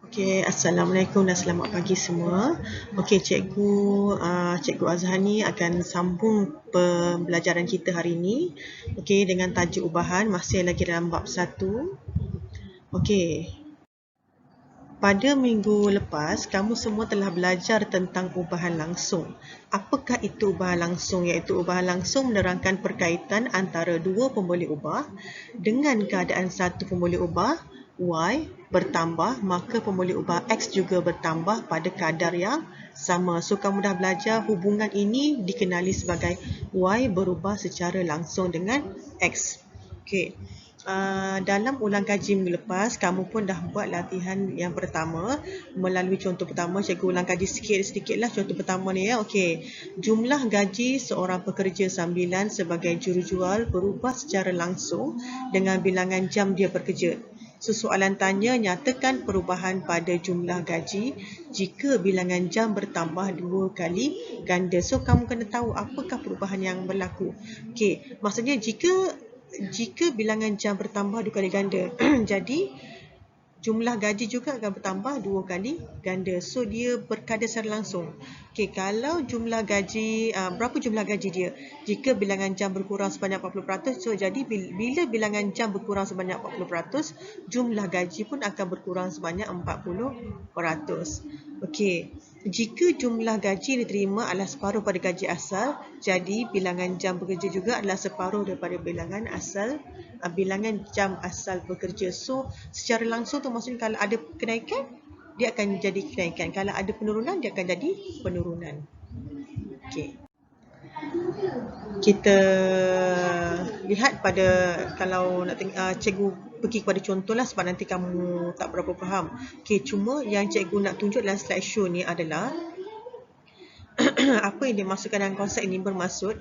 Okey, Assalamualaikum dan selamat pagi semua. Okey, Cikgu Azhani akan sambung pembelajaran kita hari ini. Okey, dengan tajuk ubahan, masih lagi dalam bab 1. Okey. Pada minggu lepas, kamu semua telah belajar tentang ubahan langsung. Apakah itu ubahan langsung? Iaitu ubahan langsung menerangkan perkaitan antara dua pemboleh ubah dengan keadaan satu pemboleh ubah Y bertambah, maka pemboleh ubah X juga bertambah pada kadar yang sama. So, kamu dah belajar hubungan ini dikenali sebagai Y berubah secara langsung dengan X. Okey. Dalam ulang kaji minggu lepas, kamu pun dah buat latihan yang pertama melalui contoh pertama. Cikgu ulang kaji sedikitlah contoh pertama ni ya. Okey. Jumlah gaji seorang pekerja sambilan sebagai jurujual berubah secara langsung dengan bilangan jam dia bekerja. So, soalan tanya, nyatakan perubahan pada jumlah gaji jika bilangan jam bertambah 2 kali ganda. So, kamu kena tahu apakah perubahan yang berlaku. Okey, maksudnya jika bilangan jam bertambah 2 kali ganda, jadi jumlah gaji juga akan bertambah 2 kali ganda. So, dia berkadar secara langsung. Okey, kalau jumlah gaji, berapa jumlah gaji dia? Jika bilangan jam berkurang sebanyak 40%, so jadi bila bilangan jam berkurang sebanyak 40%, jumlah gaji pun akan berkurang sebanyak 40%. Okey, jika jumlah gaji yang diterima adalah separuh pada gaji asal, jadi bilangan jam bekerja juga adalah separuh daripada bilangan jam asal bekerja. So, secara langsung tu maksudnya kalau ada kenaikan, dia akan jadi kenaikan. Kalau ada penurunan, dia akan jadi penurunan. Okey. Kita lihat pada, kalau nak cikgu pergi kepada contoh lah sebab nanti kamu tak berapa faham. Okey, cuma yang cikgu nak tunjuk dalam slideshow ni adalah apa yang dimaksudkan dalam konsep ini bermaksud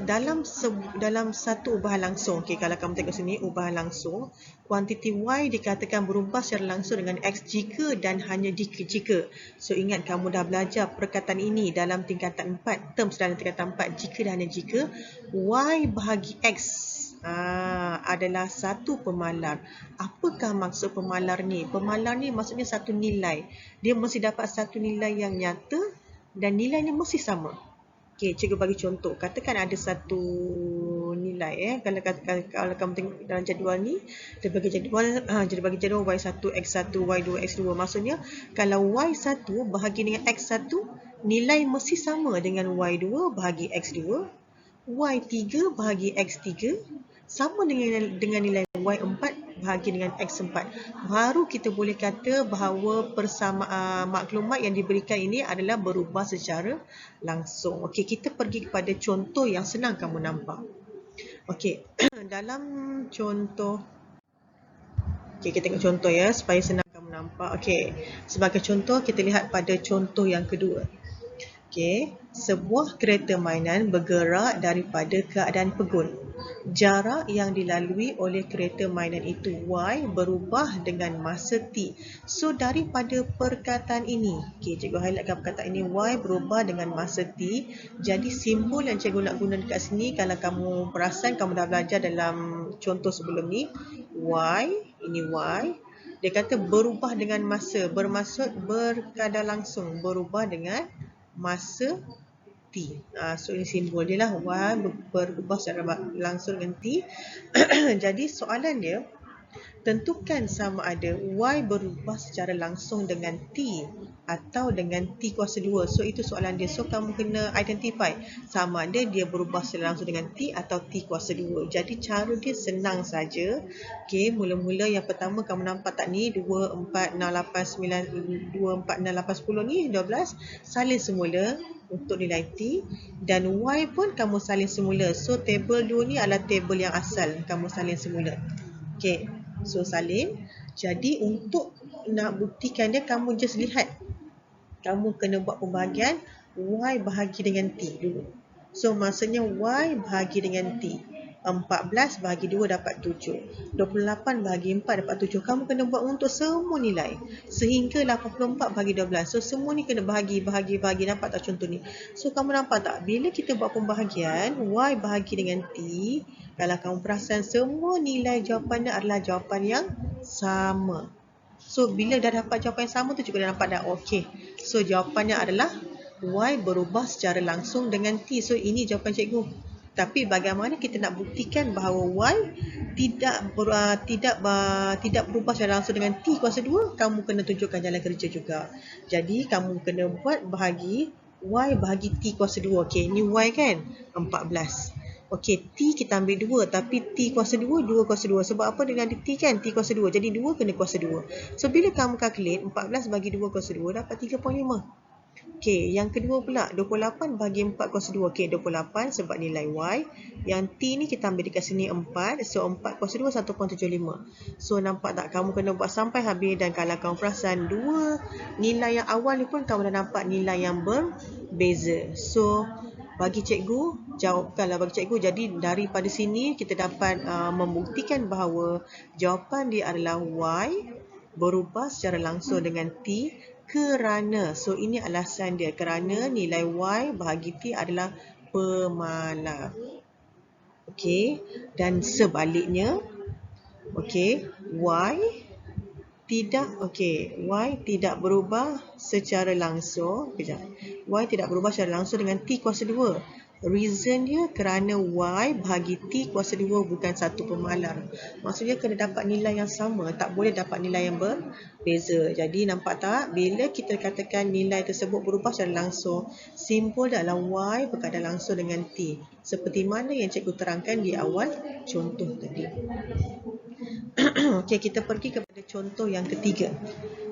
dalam satu ubahan langsung. Okey, kalau kamu tengok sini ubahan langsung, kuantiti Y dikatakan berubah secara langsung dengan X jika dan hanya jika. So, ingat kamu dah belajar perkataan ini dalam tingkatan 4, terms dalam tingkatan 4, jika dan hanya jika. Y bahagi X adalah satu pemalar. Apakah maksud pemalar ni? Pemalar ni maksudnya satu nilai. Dia mesti dapat satu nilai yang nyata dan nilainya mesti sama. Okey, cikgu bagi contoh. Katakan ada satu nilai kalau kamu tengok dalam jadual ni, dia bagi jadual Y1, X1, Y2, X2. Maksudnya kalau Y1 bahagi dengan X1, nilai mesti sama dengan Y2 bahagi X2, Y3 bahagi X3 sama dengan nilai Y4 bahagi dengan X4. Baru kita boleh kata bahawa maklumat yang diberikan ini adalah berubah secara langsung. Okey, kita pergi kepada contoh yang senang kamu nampak. Okey, dalam contoh, kita tengok contoh ya supaya senang kamu nampak. Okey, sebagai contoh kita lihat pada contoh yang kedua. Okey, sebuah kereta mainan bergerak daripada keadaan pegun. Jarak yang dilalui oleh kereta mainan itu Y berubah dengan masa T. So, daripada perkataan ini, cikgu highlightkan perkataan ini, Y berubah dengan masa T. Jadi, simbol yang cikgu nak guna dekat sini, kalau kamu perasan, kamu dah belajar dalam contoh sebelum ni, Y, ini Y. Dia kata berubah dengan masa, bermaksud berkadar langsung, berubah dengan masa T. So, ini simbol dia lah, Y berubah secara langsung dengan T. Jadi, soalan dia, tentukan sama ada Y berubah secara langsung dengan T atau dengan T kuasa 2. So, itu soalan dia. So, kamu kena identify sama ada dia berubah secara langsung dengan T atau T kuasa 2. Jadi, cara dia senang saja. Okey, mula-mula yang pertama kamu nampak tak ni, 2, 4, 6, 8, 9, 2, 4, 6, 8, 10 ni, 12. Salin semula untuk nilai T dan Y pun kamu salin semula. So, table 2 ni adalah table yang asal. Kamu salin semula. Okey, so salin. Jadi, untuk nak buktikan dia, kamu just lihat. Kamu kena buat pembahagian Y bahagi dengan T dulu. So, maksudnya Y bahagi dengan T. 14 bahagi 2 dapat 7. 28 bahagi 4 dapat 7. Kamu kena buat untuk semua nilai. Sehingga 84 bahagi 12. So, semua ni kena bahagi. Nampak tak contoh ni? So, kamu nampak tak? Bila kita buat pembahagian Y bahagi dengan T, kalau kamu perasan semua nilai jawapannya adalah jawapan yang sama. So bila dah dapat jawapan yang sama tu cikgu dah nampak dah. Okey. So jawapannya adalah Y berubah secara langsung dengan T. So ini jawapan cikgu. Tapi bagaimana kita nak buktikan bahawa Y tidak berubah secara langsung dengan T kuasa 2? Kamu kena tunjukkan jalan kerja juga. Jadi kamu kena buat bahagi Y bahagi T kuasa 2. Okey, ni Y kan? 14. Okey, T kita ambil 2 tapi T kuasa 2, 2 kuasa 2. Sebab apa dengan T kan? T kuasa 2. Jadi 2 kena kuasa 2. So bila kamu calculate 14 bagi 2 kuasa 2 dapat 3.5. Okey, yang kedua pula 28 bagi 4 kuasa 2. Okey, 28 sebab nilai Y. Yang T ni kita ambil dekat sini 4. So 4 kuasa 2 1.75. So nampak tak, kamu kena buat sampai habis. Dan kalau kamu perasan dua nilai yang awal ni pun kamu dah nampak nilai yang berbeza. So bagi cikgu, jawabkanlah bagi cikgu. Jadi daripada sini kita dapat membuktikan bahawa jawapan dia adalah Y berubah secara langsung dengan T kerana, so ini alasan dia, kerana nilai Y bahagi T adalah pemalar. Okey, dan sebaliknya, okey, Y tidak berubah secara langsung. Y tidak berubah secara langsung dengan T kuasa 2. Reason dia kerana Y bahagi T kuasa 2 bukan satu pemalar. Maksudnya kena dapat nilai yang sama, tak boleh dapat nilai yang berbeza. Jadi nampak tak, bila kita katakan nilai tersebut berubah secara langsung, simbol dia adalah Y berkaitan langsung dengan T. Seperti mana yang cikgu terangkan di awal contoh tadi. Okey, kita pergi kepada contoh yang ketiga.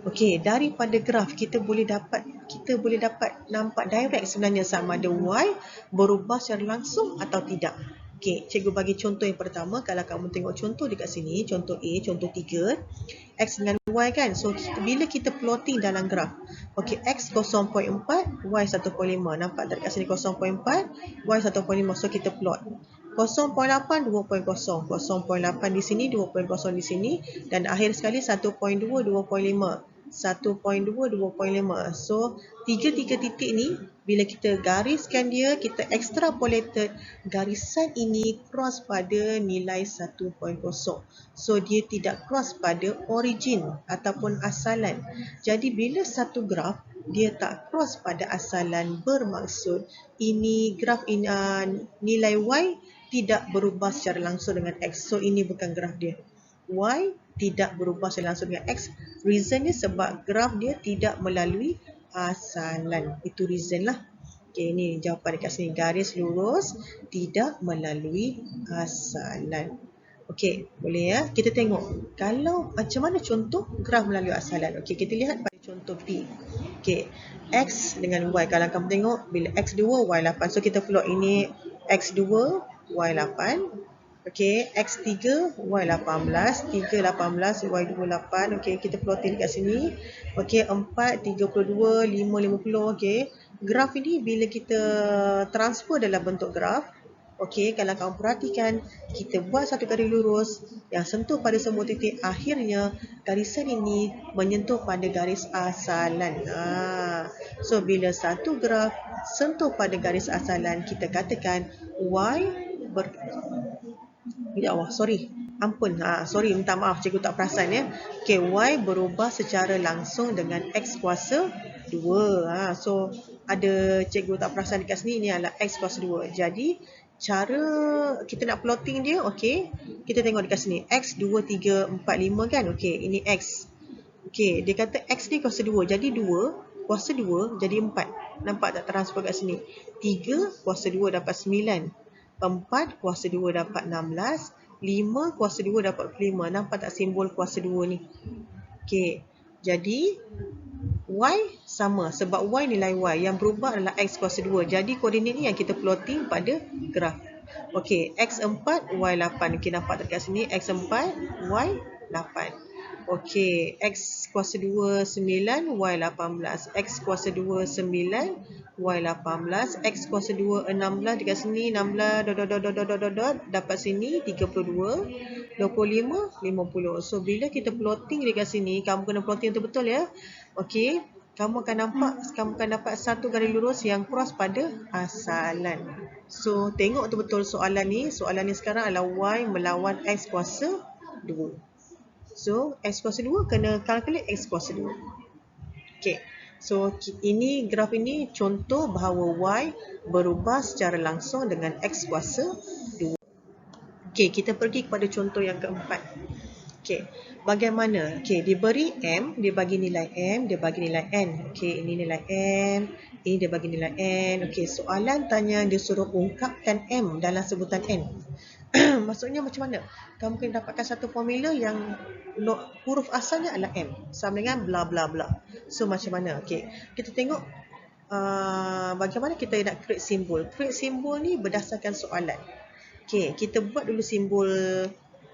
Okey, daripada graf kita boleh dapat nampak direct sebenarnya sama ada Y berubah secara langsung atau tidak. Okey, cikgu bagi contoh yang pertama. Kalau kamu tengok contoh dekat sini, contoh A, contoh 3, X dengan Y kan. So bila kita plotting dalam graf, okey, X 0.4, Y 1.5. Nampak tak dekat sini 0.4, Y 1.5. So kita plot 0.8, 2.0, 0.8 di sini, 2.0 di sini, dan akhir sekali 1.2, 2.5, 1.2, 2.5. So, tiga-tiga titik ni, bila kita gariskan dia, kita extrapolated, garisan ini cross pada nilai 1.0. So, dia tidak cross pada origin ataupun asalan. Jadi, bila satu graf, dia tak cross pada asalan, bermaksud ini graf ini, nilai Y tidak berubah secara langsung dengan X. So ini bukan graf dia. Y tidak berubah secara langsung dengan X. Reason dia sebab graf dia tidak melalui asalan. Itu reason lah. Okay, ini jawapan dekat sini. Garis lurus tidak melalui asalan. Okey, boleh ya. Kita tengok kalau macam mana contoh graf melalui asalan. Okey, kita lihat pada contoh B. Okey, X dengan Y. Kalau kamu tengok bila X2, Y8. So kita plot ini X2, Y8. Okey, X3, Y18. 3, 18, Y28. Okey, kita plotting dekat sini. Okey, 4, 32, 5, 50. Okey, graf ini bila kita transfer dalam bentuk graf, okey, kalau kamu perhatikan, kita buat satu garis lurus yang sentuh pada semua titik. Akhirnya, garisan ini menyentuh pada garis asalan. So, bila satu graf sentuh pada garis asalan, kita katakan Y Ya Allah, sorry. Ampun. Sorry, minta maaf. Cikgu tak perasan ya. Okay, Y berubah secara langsung dengan X kuasa 2. So, ada cikgu tak perasan dekat sini. Ini adalah X kuasa 2. Jadi, cara kita nak plotting dia, okay. Kita tengok dekat sini. X, 2, 3, 4, 5 kan? Okay, ini X. Okay, dia kata X ni kuasa 2. Jadi, 2 kuasa 2 jadi 4. Nampak tak transfer kat sini? 3 kuasa 2 dapat 9. 4 kuasa 2 dapat 16. 5 kuasa 2 dapat 5. Nampak tak simbol kuasa 2 ni? Okey. Jadi, Y sama. Sebab Y nilai Y. Yang berubah adalah X kuasa 2. Jadi, koordinat ni yang kita plotting pada graf. Okey. X4, Y8. Okey, nampak dekat sini. X4, Y8. Okey. X kuasa 2, 9. Y18. X kuasa 2, 9. Y18, X kuasa 2, 16 dekat sini, 16 dapat sini 32, 25, 50. So bila kita plotting dekat sini, kamu kena plotting betul-betul ya. Okey, kamu akan dapat satu garis lurus yang cross pada asalan. So tengok betul-betul soalan ni. Soalan ni sekarang adalah Y melawan X kuasa 2. So, X kuasa 2 kena calculate X kuasa 2. Okay. So, ini graf ini contoh bahawa Y berubah secara langsung dengan X kuasa 2. Okay, kita pergi kepada contoh yang keempat. Okay, bagaimana? Okay, diberi M, dia bagi nilai M, dia bagi nilai N. Okay, ini nilai M, ini dia bagi nilai N. Okay, soalan tanya dia suruh ungkapkan M dalam sebutan N. Maksudnya macam mana? Kamu kena dapatkan satu formula yang huruf asalnya adalah M, sama dengan bla bla bla. So, macam mana? Okay, kita tengok bagaimana kita nak create simbol. Create simbol ni berdasarkan soalan. Okay, kita buat dulu simbol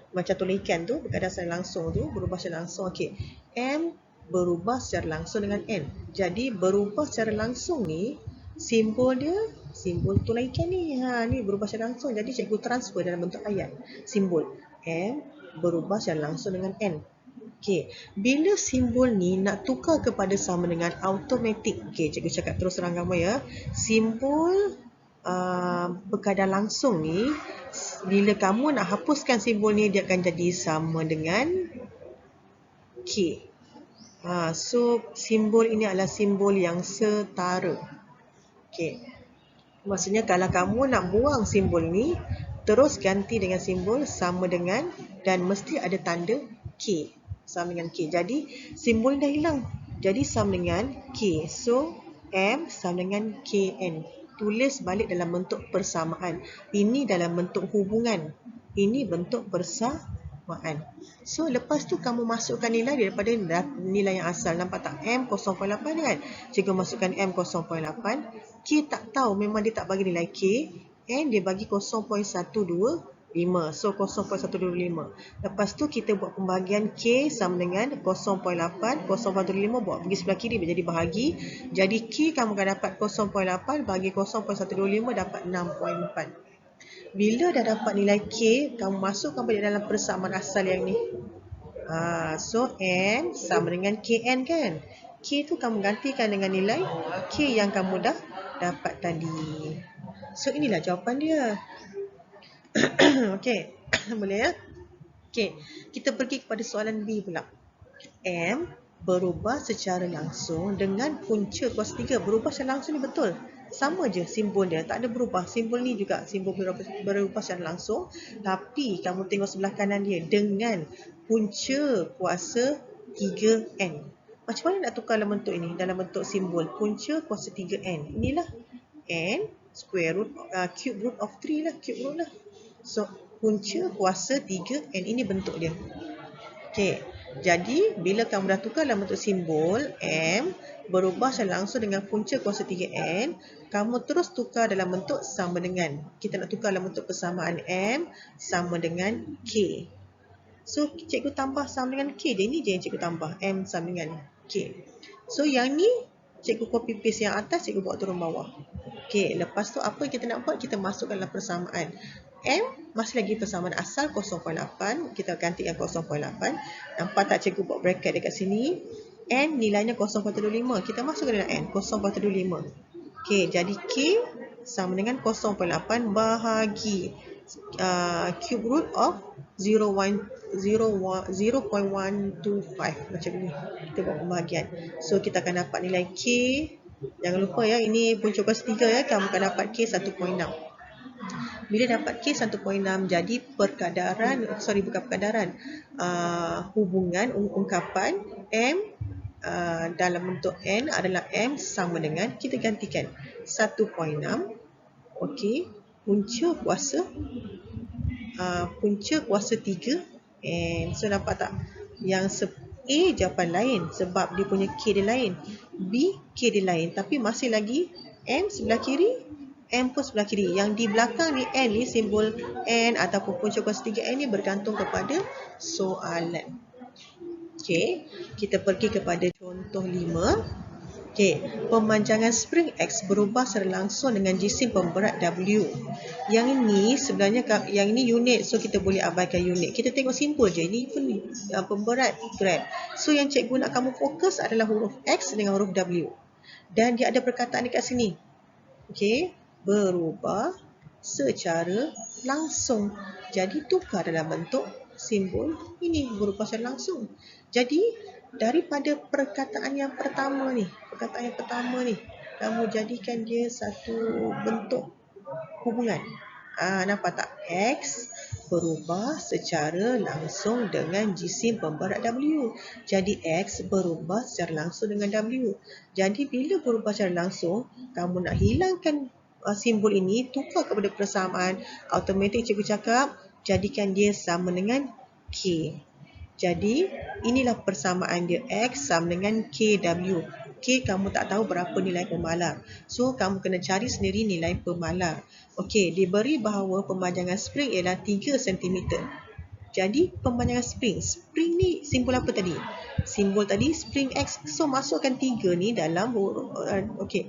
macam tulang ikan tu, berkaitan secara langsung tu, berubah secara langsung. Okey, M berubah secara langsung dengan N. Jadi berubah secara langsung ni, simbol dia, simbol tulang ikan ni. Ni berubah secara langsung. Jadi cikgu transfer dalam bentuk ayat. Simbol M berubah secara langsung dengan N. Okey, bila simbol ni nak tukar kepada sama dengan automatik. Okey, cikgu cakap terus terang kamu ya. Simbol berkadar langsung ni, bila kamu nak hapuskan simbol ni, dia akan jadi sama dengan K. So, simbol ini adalah simbol yang setara. Okay. Maksudnya kalau kamu nak buang simbol ni, terus ganti dengan simbol sama dengan, dan mesti ada tanda K. Sama dengan K. Jadi, simbol ni dah hilang. Jadi, sama dengan K. So, M sama dengan KN. Tulis balik dalam bentuk persamaan. Ini dalam bentuk hubungan. Ini bentuk persamaan. So, lepas tu kamu masukkan nilai daripada nilai yang asal. Nampak tak? M 0.8 kan? Cikgu masukkan M 0.8. K tak tahu, memang dia tak bagi nilai K. N dia bagi 0.125. So, 0.125. Lepas tu kita buat pembahagian K sama dengan 0.8. 0.125 buat pergi sebelah kiri menjadi bahagi. Jadi K kamu akan dapat 0.8 bagi 0.125 dapat 6.4. Bila dah dapat nilai K, kamu masukkan balik dalam persamaan asal yang ni. So, M sama dengan KN kan? K tu kamu gantikan dengan nilai K yang kamu dah dapat tadi. So, inilah jawapan dia. Okey, boleh ya? Okey, kita pergi kepada soalan B pula. M berubah secara langsung dengan punca kuasa 3. Berubah secara langsung ni betul. Sama je simbol dia, tak ada berubah. Simbol ni juga simbol berubah secara langsung. Tapi kamu tengok sebelah kanan dia dengan punca kuasa 3N. Macam mana nak tukar dalam bentuk ini? Dalam bentuk simbol punca kuasa 3N. Inilah N square root, cube root of 3 lah. Cube root lah. So, punca kuasa 3N ini bentuk dia. Okey, jadi bila kamu dah tukar dalam bentuk simbol M berubah secara langsung dengan punca kuasa 3N, kamu terus tukar dalam bentuk sama dengan. Kita nak tukar dalam bentuk persamaan M sama dengan K. So, cikgu tambah sama dengan K je. Ini je yang cikgu tambah. M sama dengan K. So, yang ni cikgu copy paste yang atas, cikgu buat turun bawah. Okey, lepas tu apa yang kita nak buat? Kita masukkan dalam persamaan. M masih lagi persamaan asal 0.8. Kita gantikan 0.8. Nampak tak cikgu buat bracket dekat sini? N nilainya 0.25. Kita masukkan dalam N 0.25. Okey, jadi K sama dengan 0.8 bahagi cube root of 0.125 macam ni. Kita buat pembahagian. So, kita akan dapat nilai K. Jangan lupa ya, ini punca kuasa 3 ya. Kamu akan dapat K 1.6. Bila dapat K 1.6, jadi hubungan ungkapan M dalam bentuk N adalah M sama dengan, kita gantikan 1.6. Okey, punca kuasa 3 N. So, nampak tak? Yang A jawapan lain sebab dia punya K dia lain. B K dia lain, tapi masih lagi M sebelah kiri, M pun sebelah kiri. Yang di belakang ni N ni, simbol N ataupun punca kuasa 3N ni bergantung kepada soalan. Okey, kita pergi kepada contoh 5. Okey, pemanjangan spring X berubah secara langsung dengan jisim pemberat W. Yang ini sebenarnya, yang ini unit, so kita boleh abaikan unit. Kita tengok simbol je, ini pun pemberat gram. So, yang cikgu nak kamu fokus adalah huruf X dengan huruf W. Dan dia ada perkataan dekat sini. Okey, berubah secara langsung. Jadi, tukar dalam bentuk simbol ini berupa secara langsung. Jadi daripada perkataan yang pertama ni, kamu jadikan dia satu bentuk hubungan. Nampak tak? X berubah secara langsung dengan jisim pemberat W. Jadi X berubah secara langsung dengan W. Jadi bila berubah secara langsung, kamu nak hilangkan simbol ini, tukar kepada persamaan, automatik cikgu cakap jadikan dia sama dengan K. Jadi inilah persamaan dia, X sama dengan KW. K kamu tak tahu berapa nilai pemalar. So kamu kena cari sendiri nilai pemalar. Okey, diberi bahawa pemanjangan spring ialah 3 cm. Jadi pemanjangan spring ni simbol apa tadi? Simbol tadi spring X. So masukkan 3 ni dalam huruf 3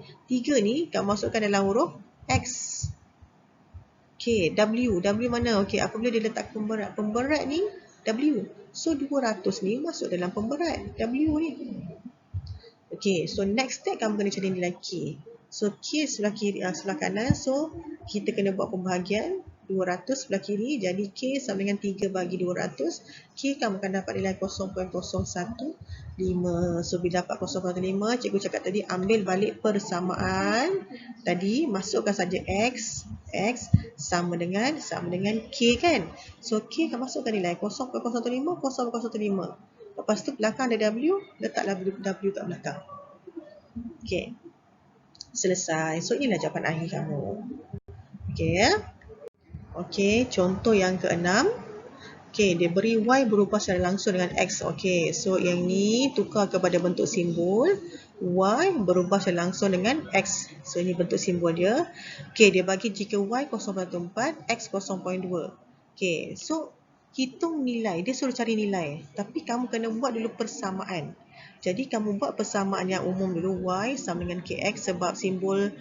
ni kamu masukkan dalam huruf X. Okey, W mana? Okey, apabila dia letak pemberat ni W. So 200 ni masuk dalam pemberat W ni. Okey, so next step kamu kena cari nilai K. So K sebelah kiri, sebelah kanan. So kita kena buat pembahagian 200 sebelah kiri. Jadi K sama dengan 3 bagi 200. K kamu akan dapat nilai 0.015. So bila dapat 0.5, cikgu cakap tadi ambil balik persamaan. Tadi masukkan saja X sama dengan K kan. So K akan masukkan nilai 0.015, 0.015. Lepas tu belakang ada W, letaklah W kat belakang. Okey. Selesai. So inilah jawapan akhir kamu. Okey ya. Okey, contoh yang ke-6. Okey, dia beri Y berubah secara langsung dengan X. Okey, so yang ni tukar kepada bentuk simbol. Y berubah secara langsung dengan X. So ini bentuk simbol dia. Okey, dia bagi jika Y 0.4, X 0.2. Okey, so hitung nilai. Dia suruh cari nilai. Tapi kamu kena buat dulu persamaan. Jadi kamu buat persamaan yang umum dulu. Y sama dengan KX sebab simbol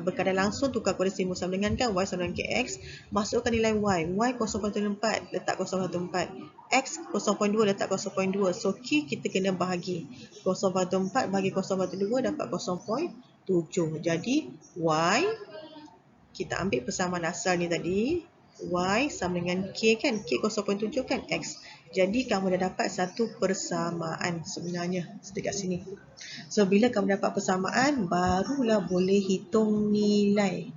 berkaitan langsung tukar kepada simbol sama dengan kan. Y sama dengan KX. Masukkan nilai Y. Y 0.4 letak 0.4. X 0.2 letak 0.2. So K kita kena bahagi. 0.4 bagi 0.2 dapat 0.7. Jadi Y, kita ambil persamaan asal ni tadi. Y sama dengan K kan. K 0.7 kan X. Jadi kamu dah dapat satu persamaan sebenarnya dekat sini. So bila kamu dapat persamaan, barulah boleh hitung nilai.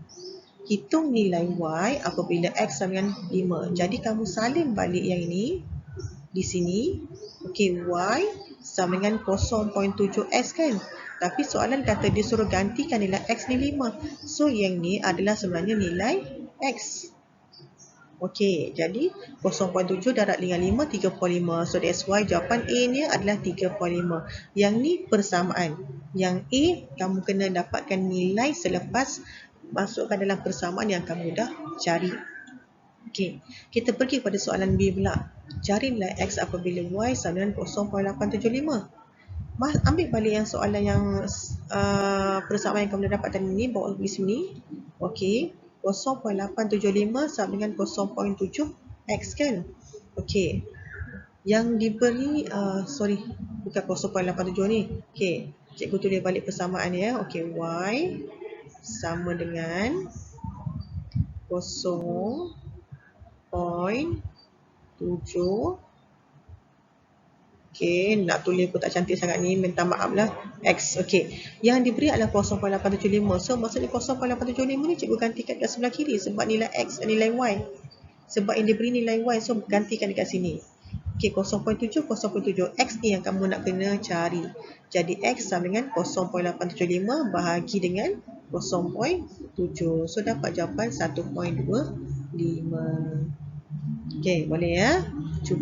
Hitung nilai Y apabila X sama dengan 5. Jadi kamu salin balik yang ini di sini. Okey, Y sama dengan 0.7X kan. Tapi soalan kata dia suruh gantikan nilai X ni 5. So yang ni adalah sebenarnya nilai X. Okey, jadi 0.7 darab dengan 5, 3.5. So that's why jawapan A ni adalah 3.5. Yang ni persamaan. Yang A, kamu kena dapatkan nilai selepas masukkan dalam persamaan yang kamu dah cari. Okey, kita pergi pada soalan B pula. Cari nilai X apabila Y sama dengan 0.875. Ambil balik yang soalan yang persamaan yang kamu dah dapat tadi ni, bawa pergi sini. Okey. 0.875 sama dengan 0.7X kan. Okey. Yang diberi bukan 0.87 ni. Okey, cikgu tulis balik persamaan ya. Okey, Y sama dengan 0.7. Okey, nak tulis pun tak cantik sangat ni, minta maaf lah. X, okey. Yang diberi adalah 0.875. So, maksudnya 0.875 ni cikgu gantikan kat sebelah kiri sebab nilai X, nilai Y. Sebab yang diberi nilai Y, so gantikan dekat sini. Okey, 0.7, 0.7. X ni yang kamu nak kena cari. Jadi, X sama dengan 0.875 bahagi dengan 0.7. So, dapat jawapan 1.25. Okey, boleh ya? Cuba.